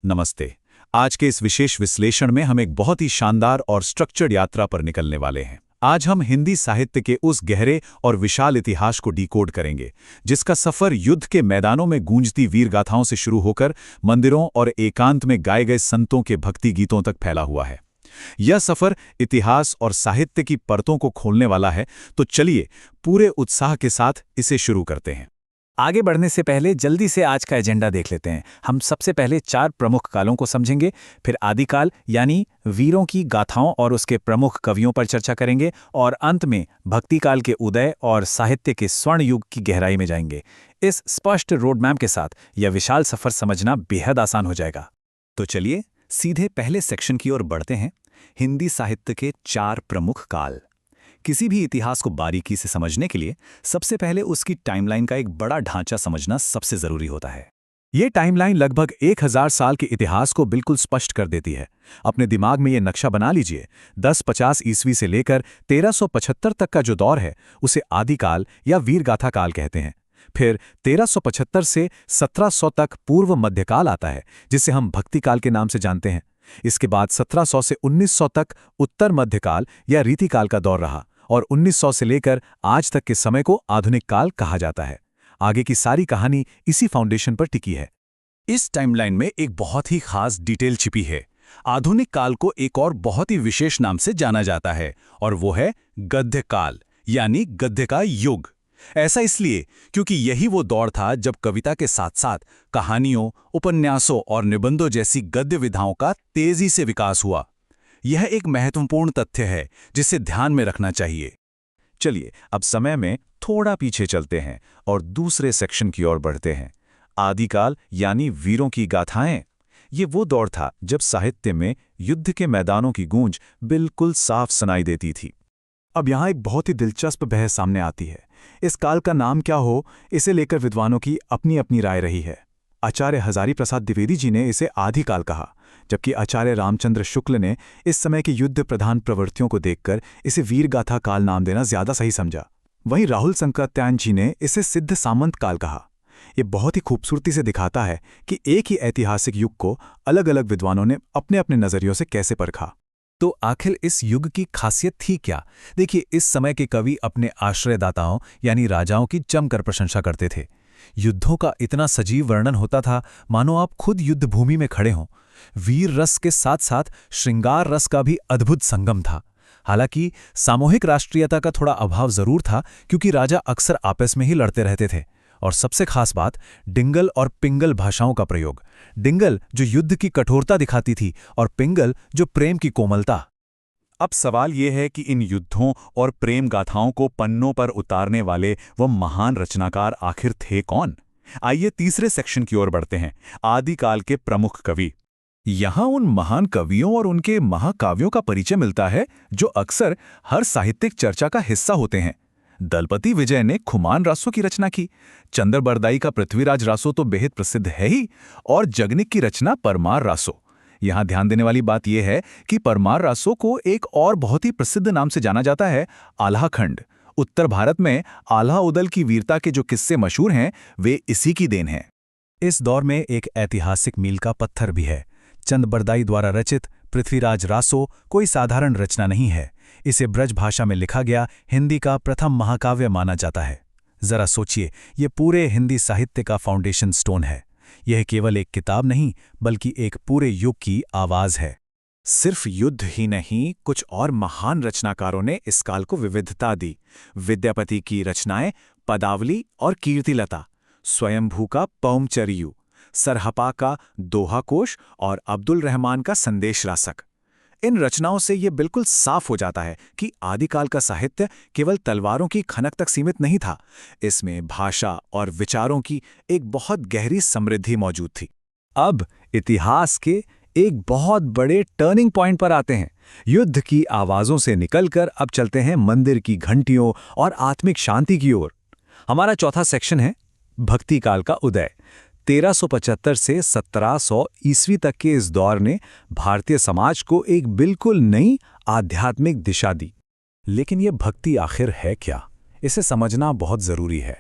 नमस्ते। आज के इस विशेष विश्लेषण में हम एक बहुत ही शानदार और स्ट्रक्चर्ड यात्रा पर निकलने वाले हैं। आज हम हिंदी साहित्य के उस गहरे और विशाल इतिहास को डिकोड करेंगे, जिसका सफर युद्ध के मैदानों में गूंजती वीर गाथाओं से शुरू होकर मंदिरों और एकांत में गाए गए संतों के भक्ति गीतों तक फैला हुआ है। यह सफर इतिहास और साहित्य की परतों को खोलने वाला है, तो चलिए पूरे उत्साह के साथ इसे शुरू करते हैं। आगे बढ़ने से पहले जल्दी से आज का एजेंडा देख लेते हैं। हम सबसे पहले 4 प्रमुख कालों को समझेंगे, फिर आदिकाल यानी वीरों की गाथाओं और उसके प्रमुख कवियों पर चर्चा करेंगे, और अंत में भक्तिकाल के उदय और साहित्य के स्वर्ण युग की गहराई में जाएंगे। इस स्पष्ट रोडमैप के साथ यह विशाल सफर समझना बेहद आसान हो जाएगा। तो चलिए सीधे पहले सेक्शन की ओर बढ़ते हैं। हिंदी साहित्य के 4 प्रमुख काल। किसी भी इतिहास को बारीकी से समझने के लिए सबसे पहले उसकी टाइमलाइन का एक बड़ा ढांचा समझना सबसे जरूरी होता है। ये टाइमलाइन लगभग 1000 साल के इतिहास को बिल्कुल स्पष्ट कर देती है। अपने दिमाग में ये नक्शा बना लीजिए। 1050 ईस्वी से लेकर 1375 तक का जो दौर है, उसे आदिकाल या वीरगाथा काल कहते हैं। फिर 1375 से 1700 तक पूर्व मध्यकाल आता है, जिसे हम भक्तिकाल के नाम से जानते हैं। इसके बाद 1700 से 1900 तक उत्तर मध्यकाल या रीतिकाल का दौर रहा, और 1900 से लेकर आज तक के समय को आधुनिक काल कहा जाता है। आगे की सारी कहानी इसी फाउंडेशन पर टिकी है। इस टाइमलाइन में एक बहुत ही खास डिटेल छिपी है। आधुनिक काल को एक और बहुत ही विशेष नाम से जाना जाता है, और वो है गद्य काल यानी गद्य का युग। ऐसा इसलिए क्योंकि यही वो दौर था जब कविता के साथ साथ कहानियों, उपन्यासों और निबंधों जैसी गद्य विधाओं का तेजी से विकास हुआ। यह एक महत्वपूर्ण तथ्य है जिसे ध्यान में रखना चाहिए। चलिए अब समय में थोड़ा पीछे चलते हैं और दूसरे सेक्शन की ओर बढ़ते हैं। आदिकाल यानी वीरों की गाथाएं। ये वो दौर था जब साहित्य में युद्ध के मैदानों की गूंज बिल्कुल साफ सुनाई देती थी। अब यहाँ एक बहुत ही दिलचस्प बहस सामने आती है। इस काल का नाम क्या हो, इसे लेकर विद्वानों की अपनी अपनी राय रही है। आचार्य हजारी प्रसाद द्विवेदी जी ने इसे आदिकाल कहा, जबकि आचार्य रामचंद्र शुक्ल ने इस समय की युद्ध प्रधान प्रवृत्तियों को देखकर इसे वीरगाथा काल नाम देना ज्यादा सही समझा। वहीं राहुल संकात्यायन जी ने इसे सिद्ध सामंत काल कहा। ये बहुत ही खूबसूरती से दिखाता है कि एक ही ऐतिहासिक युग को अलग अलग विद्वानों ने अपने अपने नजरियों से कैसे परखा। तो आखिर इस युग की खासियत थी क्या? देखिए, इस समय के कवि अपने आश्रयदाताओं यानी राजाओं की जमकर प्रशंसा करते थे। युद्धों का इतना सजीव वर्णन होता था मानो आप खुद युद्ध भूमि में खड़े हों। वीर रस के साथ साथ श्रृंगार रस का भी अद्भुत संगम था। हालांकि सामूहिक राष्ट्रीयता का थोड़ा अभाव जरूर था, क्योंकि राजा अक्सर आपस में ही लड़ते रहते थे। और सबसे खास बात, डिंगल और पिंगल भाषाओं का प्रयोग। डिंगल जो युद्ध की कठोरता दिखाती थी, और पिंगल जो प्रेम की कोमलता। अब सवाल यह है कि इन युद्धों और प्रेम गाथाओं को पन्नों पर उतारने वाले वह महान रचनाकार आखिर थे कौन? आइए तीसरे सेक्शन की ओर बढ़ते हैं। आदिकाल के प्रमुख कवि। यहाँ उन महान कवियों और उनके महाकाव्यों का परिचय मिलता है जो अक्सर हर साहित्यिक चर्चा का हिस्सा होते हैं। दलपति विजय ने खुमान रासों की रचना की। चंद्र बरदाई का पृथ्वीराज रासो तो बेहद प्रसिद्ध है ही, और जगनिक की रचना परमार रासो। यहाँ ध्यान देने वाली बात यह है कि परमार रासो को एक और बहुत ही प्रसिद्ध नाम से जाना जाता है, आल्हाखंड। उत्तर भारत में आल्हा उदल की वीरता के जो किस्से मशहूर हैं, वे इसी की देन हैं। इस दौर में एक ऐतिहासिक मील का पत्थर भी है। चंद्र बरदाई द्वारा रचित पृथ्वीराज रासो कोई साधारण रचना नहीं है। इसे ब्रज भाषा में लिखा गया हिंदी का प्रथम महाकाव्य माना जाता है। जरा सोचिए, ये पूरे हिंदी साहित्य का फाउंडेशन स्टोन है। यह केवल एक किताब नहीं, बल्कि एक पूरे युग की आवाज है। सिर्फ युद्ध ही नहीं, कुछ और महान रचनाकारों ने इस काल को विविधता दी। विद्यापति की रचनाएं पदावली और कीर्तिलता, स्वयंभू का पौमचरियु, सरहपा का दोहा कोश और अब्दुल रहमान का संदेश रासक। इन रचनाओं से यह बिल्कुल साफ हो जाता है कि आदिकाल का साहित्य केवल तलवारों की खनक तक सीमित नहीं था। इसमें भाषा और विचारों की एक बहुत गहरी समृद्धि मौजूद थी। अब इतिहास के एक बहुत बड़े टर्निंग पॉइंट पर आते हैं। युद्ध की आवाजों से निकलकर अब चलते हैं मंदिर की घंटियों और आत्मिक शांति की ओर। हमारा चौथा सेक्शन है भक्ति काल का उदय। 1375 से 1700 ईस्वी तक के इस दौर ने भारतीय समाज को एक बिल्कुल नई आध्यात्मिक दिशा दी। लेकिन ये भक्ति आखिर है क्या? इसे समझना बहुत जरूरी है।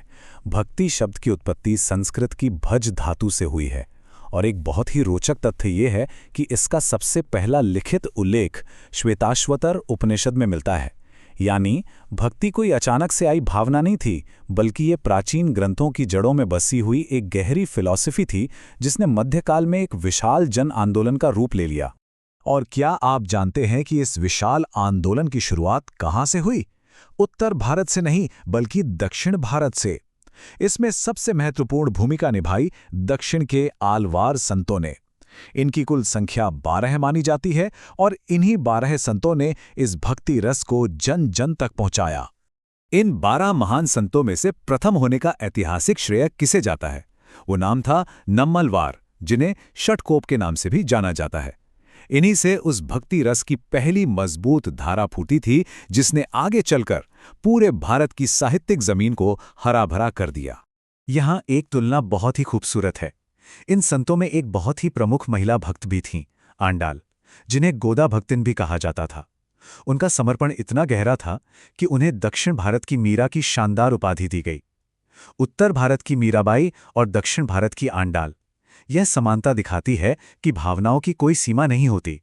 भक्ति शब्द की उत्पत्ति संस्कृत की भज धातु से हुई है, और एक बहुत ही रोचक तथ्य ये है कि इसका सबसे पहला लिखित उल्लेख श्वेताश्वतर उपनिषद में मिलता है। यानी भक्ति कोई अचानक से आई भावना नहीं थी, बल्कि ये प्राचीन ग्रंथों की जड़ों में बसी हुई एक गहरी फिलॉसफी थी जिसने मध्यकाल में एक विशाल जन आंदोलन का रूप ले लिया। और क्या आप जानते हैं कि इस विशाल आंदोलन की शुरुआत कहाँ से हुई? उत्तर भारत से नहीं, बल्कि दक्षिण भारत से। इसमें सबसे महत्वपूर्ण भूमिका निभाई दक्षिण के आलवार संतों ने। इनकी कुल संख्या 12 मानी जाती है और इन्हीं 12 संतों ने इस भक्ति रस को जन जन तक पहुंचाया। इन 12 महान संतों में से प्रथम होने का ऐतिहासिक श्रेय किसे जाता है? वो नाम था नम्मलवार, जिन्हें षटकोप के नाम से भी जाना जाता है। इन्हीं से उस भक्ति रस की पहली मजबूत धारा फूटी थी, जिसने आगे चलकर पूरे भारत की साहित्यिक जमीन को हरा भरा कर दिया। यहाँ एक तुलना बहुत ही खूबसूरत है। इन संतों में एक बहुत ही प्रमुख महिला भक्त भी थीं, आंडाल, जिन्हें गोदा भक्तिन भी कहा जाता था। उनका समर्पण इतना गहरा था कि उन्हें दक्षिण भारत की मीरा की शानदार उपाधि दी गई। उत्तर भारत की मीराबाई और दक्षिण भारत की आंडाल, यह समानता दिखाती है कि भावनाओं की कोई सीमा नहीं होती।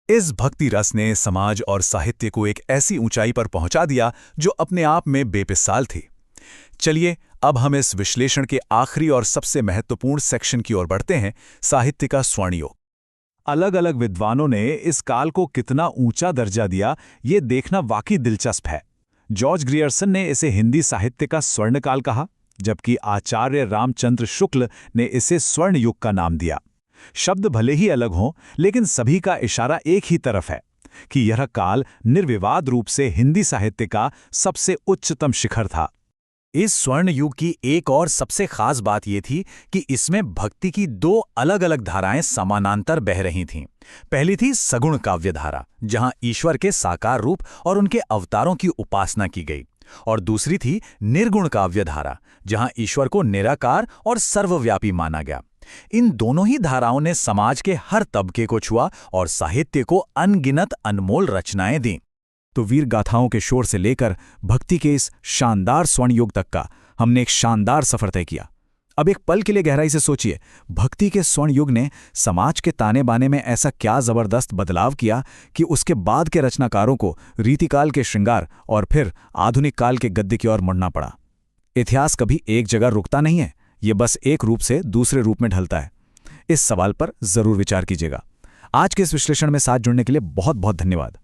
इस भक्ति रस ने समाज और साहित्य को एक ऐसी ऊंचाई पर पहुंचा दिया जो अपने आप में बेमिसाल थी। चलिए अब हम इस विश्लेषण के आखिरी और सबसे महत्वपूर्ण सेक्शन की ओर बढ़ते हैं, साहित्य का स्वर्णयुग। अलग अलग विद्वानों ने इस काल को कितना ऊंचा दर्जा दिया, ये देखना वाकई दिलचस्प है। जॉर्ज ग्रियर्सन ने इसे हिंदी साहित्य का स्वर्णकाल कहा, जबकि आचार्य रामचंद्र शुक्ल ने इसे स्वर्ण युग का नाम दिया। शब्द भले ही अलग हों, लेकिन सभी का इशारा एक ही तरफ है कि यह काल निर्विवाद रूप से हिंदी साहित्य का सबसे उच्चतम शिखर था। इस स्वर्ण युग की एक और सबसे खास बात यह थी कि इसमें भक्ति की 2 अलग अलग धाराएं समानांतर बह रही थीं। पहली थी सगुण काव्य धारा, जहां ईश्वर के साकार रूप और उनके अवतारों की उपासना की गई, और दूसरी थी निर्गुण काव्य धारा, जहां ईश्वर को निराकार और सर्वव्यापी माना गया। इन दोनों ही धाराओं ने समाज के हर तबके को छुआ और साहित्य को अनगिनत अनमोल रचनाएं दी। तो वीर गाथाओं के शोर से लेकर भक्ति के इस शानदार स्वर्णयुग तक का हमने एक शानदार सफर तय किया। अब एक पल के लिए गहराई से सोचिए, भक्ति के स्वर्णयुग ने समाज के ताने बाने में ऐसा क्या जबरदस्त बदलाव किया कि उसके बाद के रचनाकारों को रीतिकाल के श्रृंगार और फिर आधुनिक काल के गद्य की ओर मुड़ना पड़ा। इतिहास कभी एक जगह रुकता नहीं है, ये बस एक रूप से दूसरे रूप में ढलता है। इस सवाल पर जरूर विचार कीजिएगा। आज के इस विश्लेषण में साथ जुड़ने के लिए बहुत बहुत धन्यवाद।